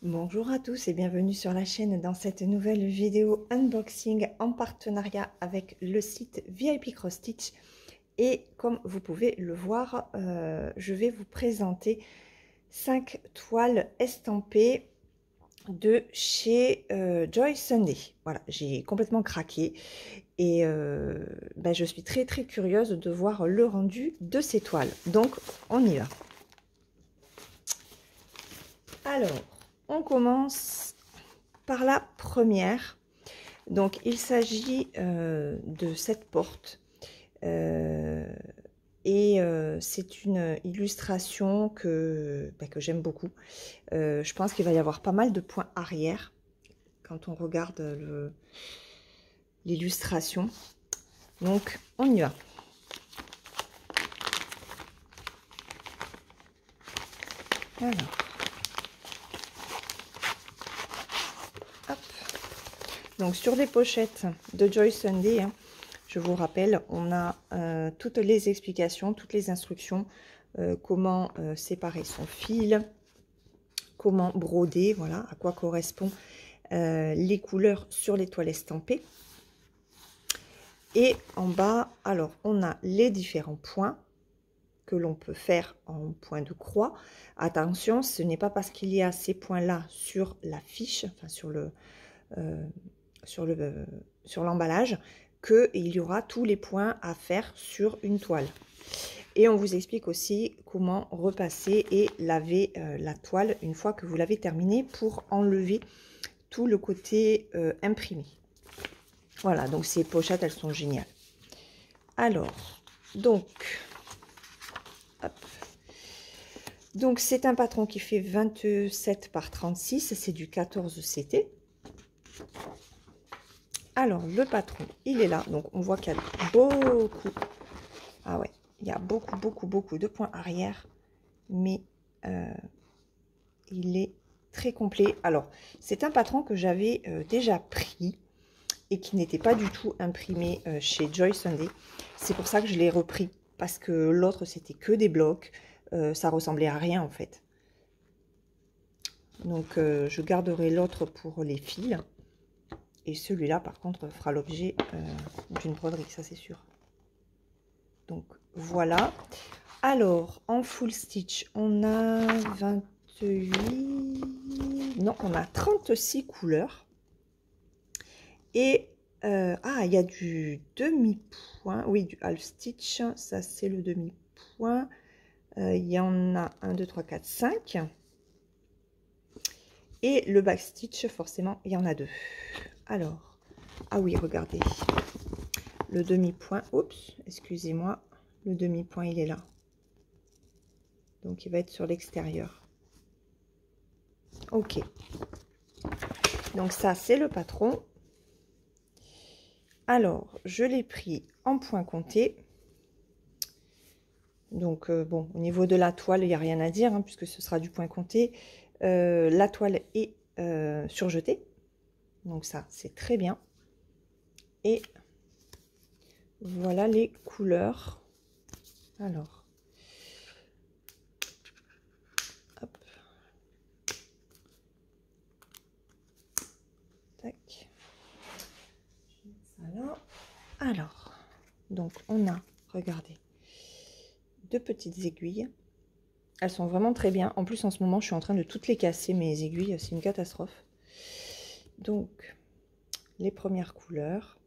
Bonjour à tous et bienvenue sur la chaîne dans cette nouvelle vidéo unboxing en partenariat avec le site VIP Cross Stitch. Et comme vous pouvez le voir, je vais vous présenter 5 toiles estampées de chez Joy Sunday. Voilà, j'ai complètement craqué et je suis très curieuse de voir le rendu de ces toiles. Donc on y va. Alors, on commence par la première. Donc, il s'agit de cette porte. C'est une illustration que j'aime beaucoup. Je pense qu'il va y avoir pas mal de points arrière quand on regarde l'illustration. Donc, on y va. Alors. Hop. Donc, sur les pochettes de Joy Sunday, hein, je vous rappelle, on a toutes les explications, toutes les instructions, comment séparer son fil, comment broder, voilà, à quoi correspond les couleurs sur les toiles estampées. Et en bas, alors, on a les différents points que l'on peut faire en point de croix. Attention, ce n'est pas parce qu'il y a ces points-là sur la fiche, enfin sur l'emballage, qu'il y aura tous les points à faire sur une toile. Et on vous explique aussi comment repasser et laver la toile une fois que vous l'avez terminée pour enlever tout le côté imprimé. Voilà, donc ces pochettes, elles sont géniales. Alors, donc c'est un patron qui fait 27 par 36, c'est du 14 CT. Alors, le patron, il est là. Donc, on voit qu'il y a beaucoup... Ah ouais, il y a beaucoup de points arrière. Mais il est très complet. Alors, c'est un patron que j'avais déjà pris et qui n'était pas du tout imprimé chez Joy Sunday. C'est pour ça que je l'ai repris. Parce que l'autre, c'était que des blocs. Ça ressemblait à rien, en fait. Donc, je garderai l'autre pour les fils. Et celui-là, par contre, fera l'objet d'une broderie, ça c'est sûr. Donc, voilà. Alors, en full stitch, on a 28... Non, on a 36 couleurs. Et, il y a du demi-point. Oui, du half stitch. Ça, c'est le demi-point. Il y en a 1, 2, 3, 4, 5. Et le back stitch, forcément, il y en a 2. Alors, ah oui, regardez. Le demi-point, oups, excusez-moi, le demi-point, il est là. Donc, il va être sur l'extérieur. Ok. Donc, ça, c'est le patron. Alors, je l'ai pris en point compté. Donc, bon, au niveau de la toile, il n'y a rien à dire, hein, puisque ce sera du point compté. La toile est surjetée. Donc, ça, c'est très bien. Et voilà les couleurs. Alors, hop. Tac. Voilà. Alors, donc on a, regardez, 2 petites aiguilles. Elles sont vraiment très bien. En plus, en ce moment, je suis en train de toutes les casser, mes aiguilles. C'est une catastrophe. Donc, les premières couleurs.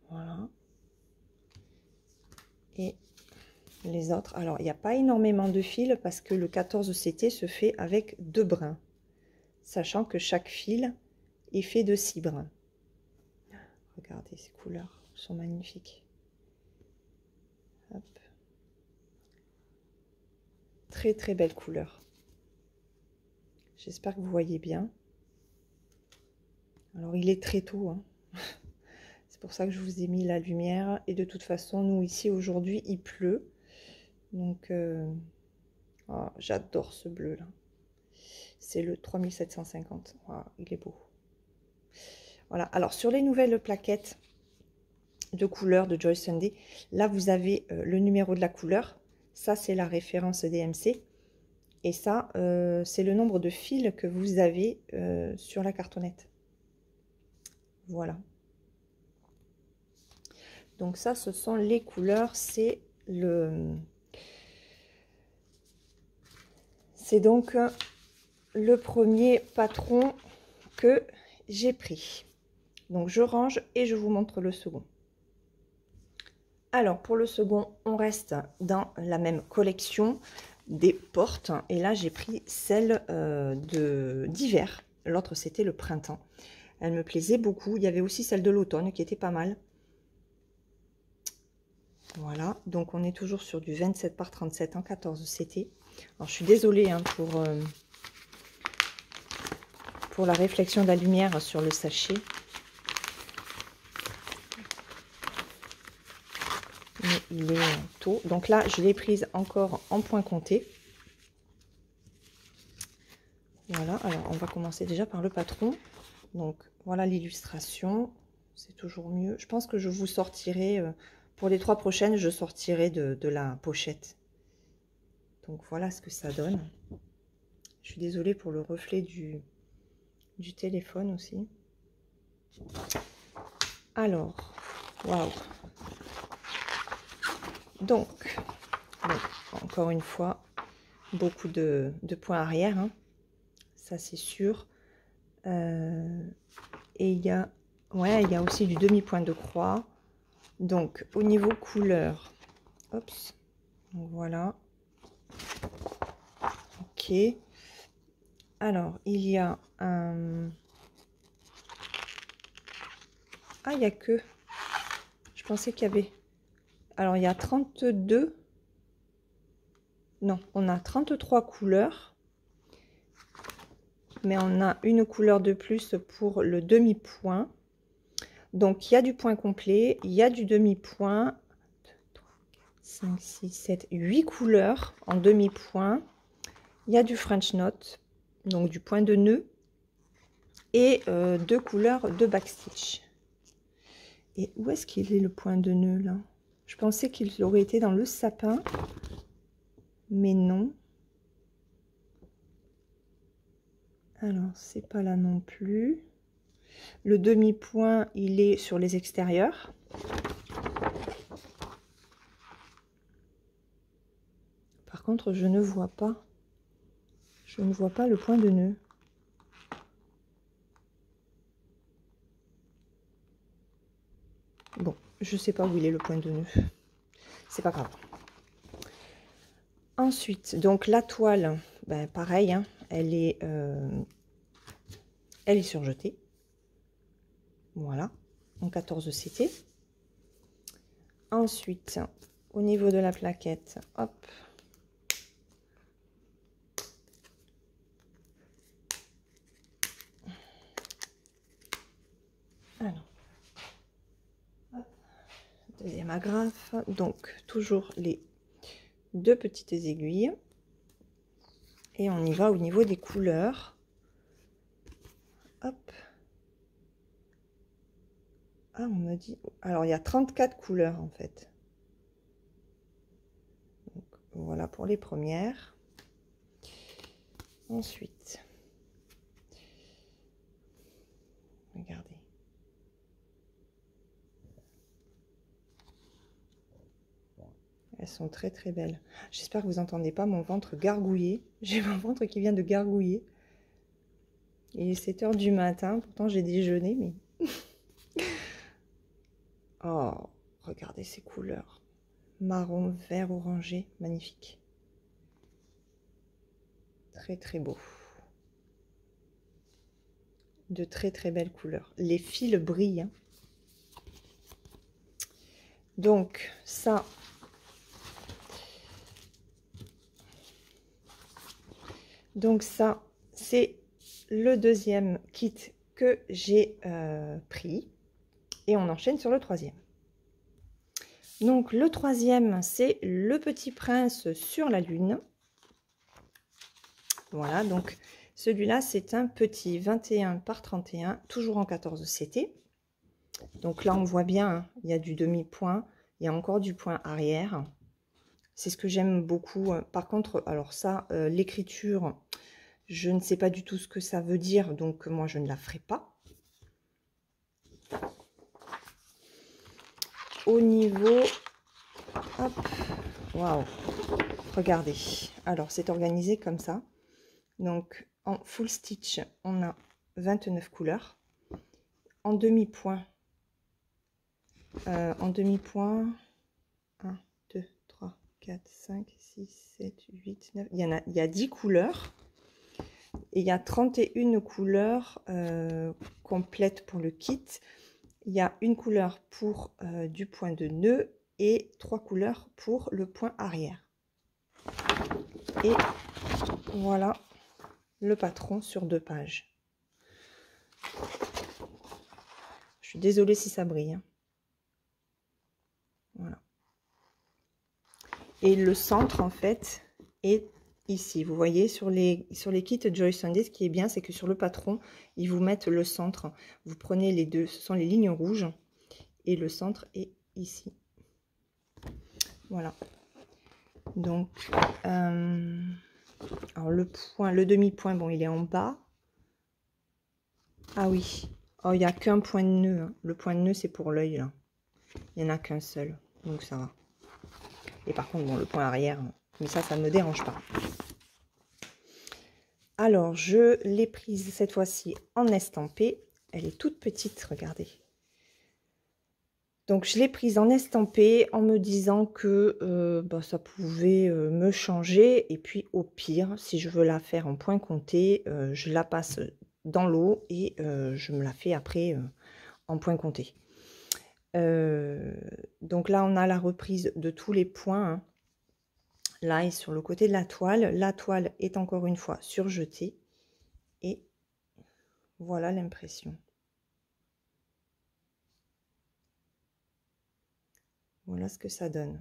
Voilà. Et les autres. Alors, il n'y a pas énormément de fils parce que le 14 CT se fait avec 2 brins. Sachant que chaque fil est fait de 6 brins. Regardez, ces couleurs sont magnifiques. Hop. Très belle couleur. J'espère que vous voyez bien. Alors, il est très tôt, hein. C'est pour ça que je vous ai mis la lumière. Et de toute façon, nous, ici, aujourd'hui, il pleut. Donc, oh, j'adore ce bleu-là. C'est le 3750. Oh, il est beau. Voilà. Alors, sur les nouvelles plaquettes de couleurs de Joy Sunday, là, vous avez le numéro de la couleur. Ça, c'est la référence DMC. Et ça, c'est le nombre de fils que vous avez sur la cartonnette. Voilà. Donc ça, ce sont les couleurs. C'est donc le premier patron que j'ai pris. Donc je range et je vous montre le second. Alors pour le second, on reste dans la même collection des portes. Et là, j'ai pris celle d'hiver. L'autre, c'était le printemps. Elle me plaisait beaucoup. Il y avait aussi celle de l'automne qui était pas mal. Voilà, donc on est toujours sur du 27 par 37 en 14 CT. Alors je suis désolée hein, pour la réflexion de la lumière sur le sachet. Mais il est tôt. Donc là, je l'ai prise encore en point compté. Voilà, alors on va commencer déjà par le patron. Donc voilà l'illustration. C'est toujours mieux. Je pense que je vous sortirai, pour les 3 prochaines, je sortirai de la pochette. Donc voilà ce que ça donne. Je suis désolée pour le reflet du téléphone aussi. Alors, waouh. Donc, encore une fois, beaucoup de points arrière, hein. Ça c'est sûr. Et il y a aussi du demi-point de croix. Donc, au niveau couleur, hop, donc voilà. Ok. Alors, il y a un... Ah, il n'y a que... Je pensais qu'il y avait... Alors, il y a 32... Non, on a 33 couleurs. Mais on a une couleur de plus pour le demi-point. Donc, il y a du point complet, il y a du demi-point. 5, 6, 7, 8 couleurs en demi-point. Il y a du French knot, donc du point de nœud. Et 2 couleurs de backstitch. Et où est-ce qu'il est le point de nœud là? Je pensais qu'il aurait été dans le sapin. Mais non. Alors, c'est pas là non plus. Le demi-point, il est sur les extérieurs. Par contre, je ne vois pas. Je ne vois pas le point de nœud. Bon, je sais pas où il est le point de nœud. C'est pas grave. Ensuite, donc la toile, ben pareil, hein, elle est surjetée. Voilà, en 14 CT. Ensuite, au niveau de la plaquette, hop. Alors, hop. Deuxième agrafe, donc toujours les 2 petites aiguilles. Et on y va au niveau des couleurs. Hop. Ah, on me dit... Alors, il y a 34 couleurs, en fait. Donc, voilà pour les premières. Ensuite, regardez. Elles sont très, très belles. J'espère que vous n'entendez pas mon ventre gargouiller. J'ai mon ventre qui vient de gargouiller. Il est 7 h du matin. Pourtant, j'ai déjeuné, mais... Oh, regardez ces couleurs. Marron, vert, orangé. Magnifique. Très, très beau. De très, très belles couleurs. Les fils brillent. Hein. Donc, ça... Donc ça, c'est le deuxième kit que j'ai pris. Et on enchaîne sur le troisième. Donc le troisième, c'est le Petit Prince sur la Lune. Voilà, donc celui-là, c'est un petit 21 par 31, toujours en 14 CT. Donc là, on voit bien, hein, il y a du demi-point, il y a encore du point arrière. C'est ce que j'aime beaucoup. Par contre, alors ça, l'écriture, je ne sais pas du tout ce que ça veut dire, donc moi, je ne la ferai pas. Au niveau... Hop, waouh, regardez. Alors, c'est organisé comme ça. Donc, en full stitch, on a 29 couleurs. En demi-point, 1, 2, 3, 4, 5, 6, 7, 8, 9. Il y a 10 couleurs. Et il y a 31 couleurs complètes pour le kit. Il y a une couleur pour du point de nœud et 3 couleurs pour le point arrière. Et voilà le patron sur 2 pages. Je suis désolée si ça brille. Hein. Voilà. Et le centre, en fait, est ici. Vous voyez, sur les kits Joyous Sunday, ce qui est bien, c'est que sur le patron, ils vous mettent le centre. Vous prenez les deux, ce sont les lignes rouges. Et le centre est ici. Voilà. Donc, alors le demi-point, bon, il est en bas. Ah oui. Oh, il n'y a qu'un point de nœud. Hein. Le point de nœud, c'est pour l'œil, là. Il n'y en a qu'un seul. Donc, ça va. Et par contre, bon, le point arrière, mais ça ne me dérange pas. Alors, je l'ai prise cette fois-ci en estampé. Elle est toute petite, regardez. Donc, je l'ai prise en estampé en me disant que ça pouvait me changer. Et puis, au pire, si je veux la faire en point compté, je la passe dans l'eau et je me la fais après en point compté. Donc là, on a la reprise de tous les points. Hein. Là, et sur le côté de la toile est encore une fois surjetée. Et voilà l'impression. Voilà ce que ça donne.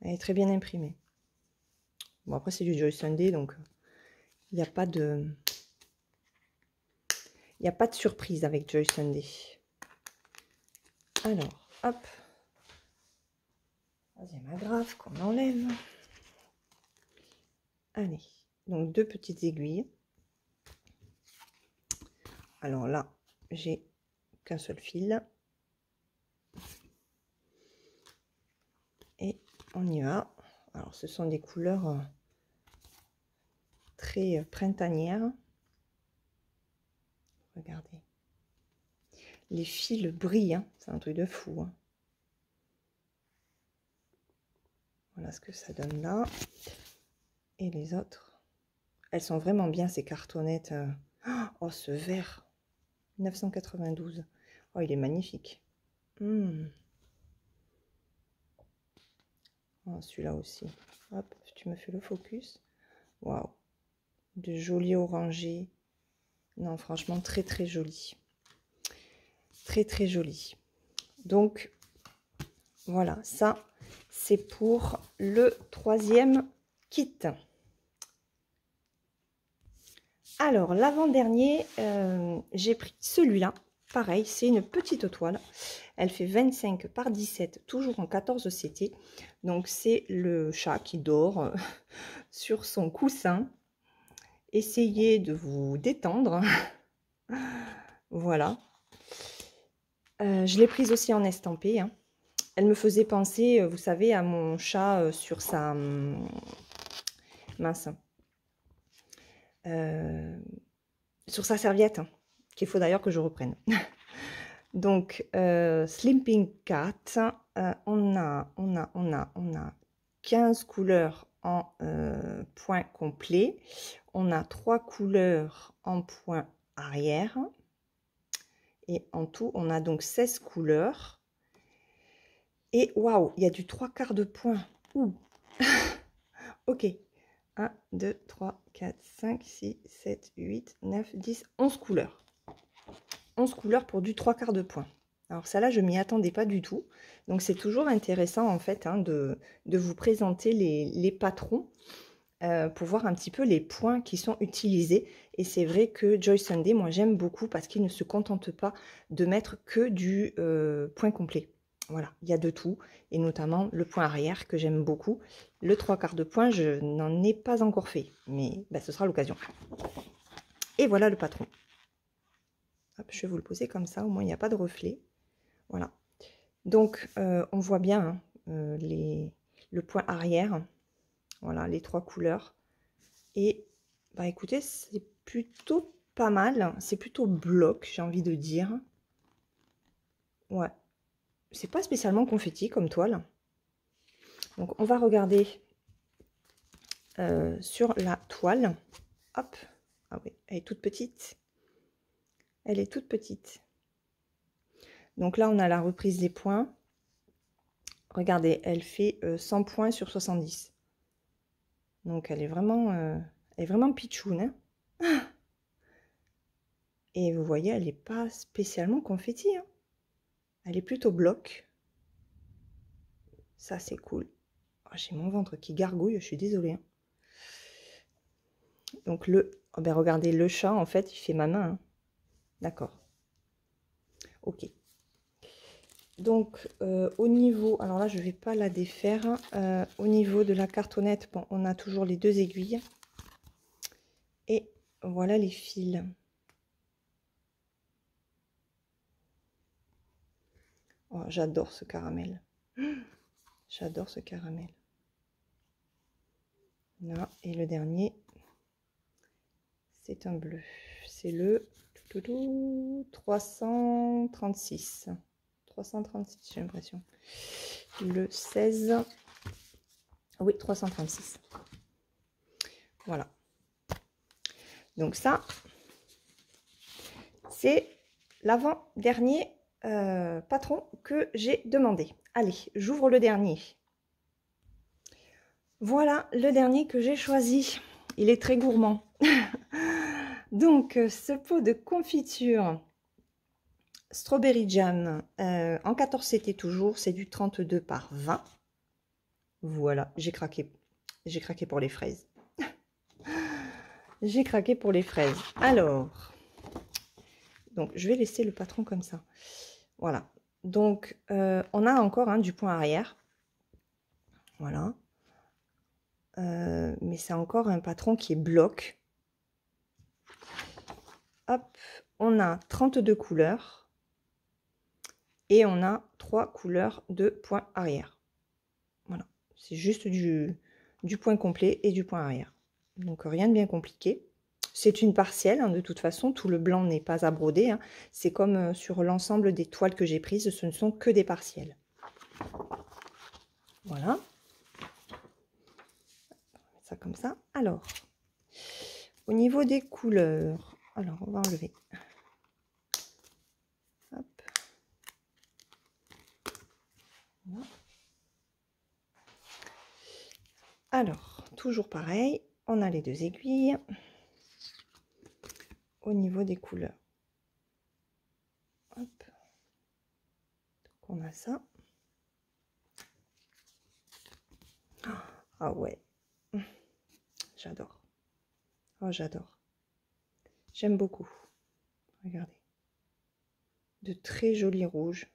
Elle est très bien imprimée. Bon, après, c'est du Joyous Sunday, donc il n'y a pas de... Il n'y a pas de surprise avec Joyous Sunday. Alors, hop. Troisième agrafe qu'on enlève. Allez, donc 2 petites aiguilles. Alors là, j'ai qu'un seul fil. Et on y va. Alors, ce sont des couleurs très printanières. Regardez. Les fils brillent, hein. C'est un truc de fou. Hein. Voilà ce que ça donne là. Et les autres, elles sont vraiment bien ces cartonnettes. Oh, ce vert, 992. Oh, il est magnifique. Oh, celui-là aussi. Hop, tu me fais le focus. Waouh, de joli orangé. Non, franchement, très très joli. Très très joli. Donc, voilà, ça, c'est pour le 3e kit. Alors, l'avant-dernier, j'ai pris celui-là. Pareil, c'est une petite toile. Elle fait 25 par 17, toujours en 14 CT. Donc, c'est le chat qui dort sur son coussin. Essayez de vous détendre. Voilà. Je l'ai prise aussi en estampé. Hein. Elle me faisait penser, vous savez, à mon chat sur sa... mince. Sur sa serviette, hein, qu'il faut d'ailleurs que je reprenne. Donc, Sleeping Cat, on a 15 couleurs en point complet. On a 3 couleurs en point arrière. Et en tout, on a donc 16 couleurs. Et waouh, il y a du 3/4 de point. Ouh. Ok. 1, 2, 3, 4, 5, 6, 7, 8, 9, 10, 11 couleurs. 11 couleurs pour du 3/4 de point. Alors ça là, je m'y attendais pas du tout. Donc c'est toujours intéressant en fait hein, de vous présenter les patrons pour voir un petit peu les points qui sont utilisés. Et c'est vrai que Joyous Sunday, moi j'aime beaucoup parce qu'il ne se contente pas de mettre que du point complet. Voilà, il y a de tout, et notamment le point arrière que j'aime beaucoup. Le 3/4 de point, je n'en ai pas encore fait, mais bah, ce sera l'occasion. Et voilà le patron. Hop, je vais vous le poser comme ça, au moins il n'y a pas de reflet. Voilà. Donc, on voit bien hein, le point arrière. Voilà, les 3 couleurs. Et, bah écoutez, c'est plutôt pas mal. C'est plutôt bloc, j'ai envie de dire. Ouais. C'est pas spécialement confetti comme toile. Donc, on va regarder sur la toile. Hop. Ah oui, elle est toute petite. Elle est toute petite. Donc là, on a la reprise des points. Regardez, elle fait 100 points sur 70. Donc elle est vraiment pitchoune. Hein. Et vous voyez, elle n'est pas spécialement confetti. Hein. Elle est plutôt bloc. Ça, c'est cool. Oh, j'ai mon ventre qui gargouille, je suis désolée. Hein. Donc oh ben regardez, le chat, en fait, il fait ma main. Hein. D'accord. Ok. Donc, au niveau, alors là, je ne vais pas la défaire. Au niveau de la cartonnette, bon, on a toujours les 2 aiguilles. Et voilà les fils. Oh, j'adore ce caramel. J'adore ce caramel. Là, et le dernier, c'est un bleu. C'est le 336. 336, j'ai l'impression. Le 16. Oui, 336. Voilà. Donc ça, c'est l'avant-dernier patron que j'ai demandé. Allez, j'ouvre le dernier. Voilà le dernier que j'ai choisi. Il est très gourmand. Donc, ce pot de confiture Strawberry Jam en 14 CT toujours, c'est du 32 par 20. Voilà, j'ai craqué. J'ai craqué pour les fraises. J'ai craqué pour les fraises. Alors, donc je vais laisser le patron comme ça. Voilà. Donc, on a encore hein, du point arrière. Voilà. Mais c'est encore un patron qui est bloc. Hop, on a 32 couleurs. Et on a 3 couleurs de point arrière. Voilà. C'est juste du point complet et du point arrière. Donc rien de bien compliqué. C'est une partielle, hein, de toute façon, tout le blanc n'est pas à broder. Hein. C'est comme sur l'ensemble des toiles que j'ai prises, ce ne sont que des partielles. Voilà. On va mettre ça comme ça. Alors, au niveau des couleurs, alors on va enlever. Hop. Voilà. Alors, toujours pareil, on a les 2 aiguilles. Au niveau des couleurs. Hop. Donc on a ça. Ah ouais. J'adore. Oh, j'adore. J'aime beaucoup. Regardez. De très jolis rouges.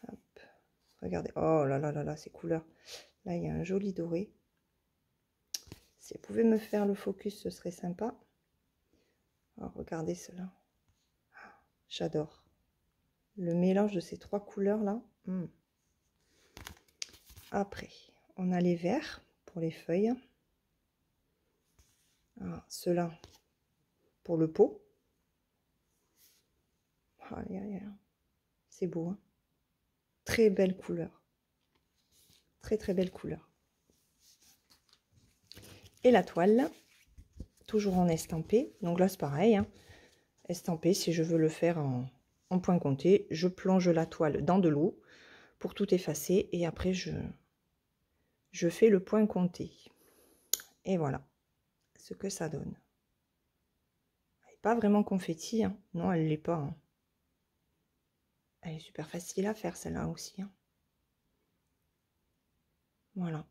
Hop. Regardez. Oh là là là là, ces couleurs. Là, il y a un joli doré. Si vous pouvez me faire le focus, ce serait sympa. Oh, regardez cela. J'adore. Le mélange de ces 3 couleurs-là. Après, on a les verts pour les feuilles. Ah, ceux-là pour le pot. Ah, c'est beau. Hein, très belle couleur. Très très belle couleur. Et la toile, toujours en estampé. Donc là, c'est pareil. Hein, estampé, si je veux le faire en point compté, je plonge la toile dans de l'eau pour tout effacer. Et après, je fais le point compté. Et voilà ce que ça donne. Elle n'est pas vraiment confetti. Hein. Non, elle ne l'est pas. Hein. Elle est super facile à faire, celle-là aussi. Hein. Voilà.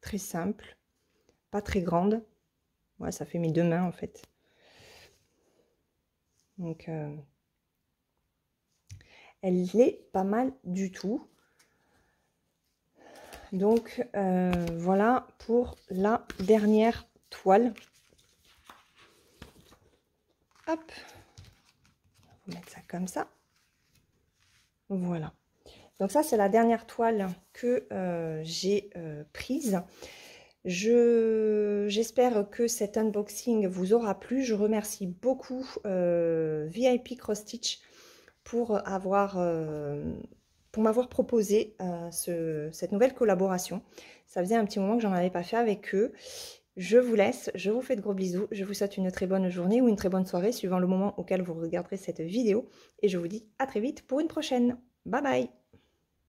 Très simple. Pas très grande. Ouais, ça fait mes 2 mains, en fait. Donc, elle est pas mal du tout. Donc voilà pour la dernière toile. Hop, on va mettre ça comme ça. Voilà. Donc ça, c'est la dernière toile que j'ai prise. J'espère que cet unboxing vous aura plu. Je remercie beaucoup VIP Cross Stitch pour m'avoir proposé cette nouvelle collaboration. Ça faisait un petit moment que j'en avais pas fait avec eux. Je vous laisse, je vous fais de gros bisous. Je vous souhaite une très bonne journée ou une très bonne soirée suivant le moment auquel vous regarderez cette vidéo. Et je vous dis à très vite pour une prochaine. Bye bye!